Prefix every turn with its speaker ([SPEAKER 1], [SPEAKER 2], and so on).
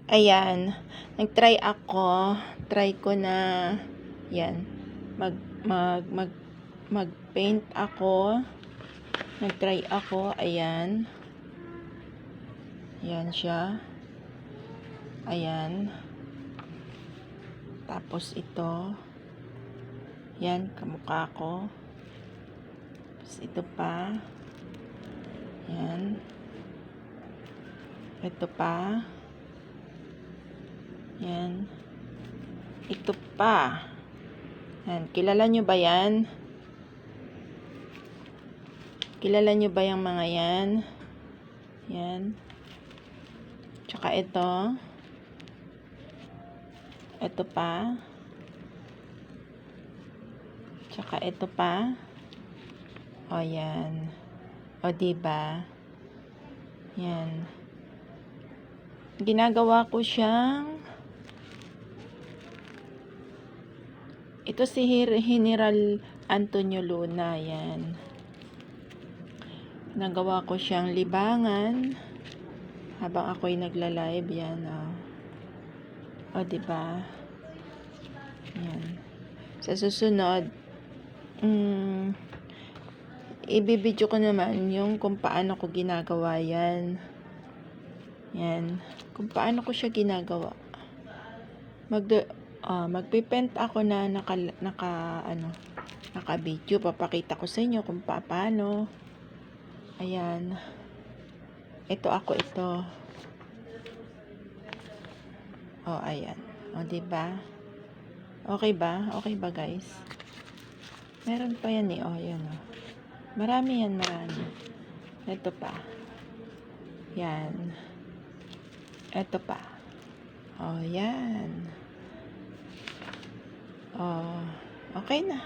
[SPEAKER 1] Ayan, nag-try ako. Try ko na, yan, mag-paint ako. Nag-try ako, ayan. Ayan siya. Ayan. Tapos ito. Yan, kamukha ko. Tapos ito pa. Yan. Ito pa. Yan. Ito pa. Yan. Kilala nyo ba yan? Kilala nyo ba yung mga yan? Yan. Tsaka ito. Ito pa. Tsaka ito pa. O, yan. O, diba? Yan. Ginagawa ko siyang ito si General Antonio Luna. Yan. Nagawa ko siyang libangan habang ako'y nagla-live. Yan, o, diba? Yan. Sa susunod, ibibidyo ko naman yung kung paano ko ginagawa yan. Yan. Kung paano ko siya ginagawa. Magpipent ako na naka-video. Papakita ko sa inyo kung paano. Ayan. Ito ako, ito. O, ayan. O, diba? Okay ba? Okay ba, guys? Meron pa yan eh. O, yan o. Marami yan, marami. Ito pa. Yan. Ito pa. O, yan. O, okay na.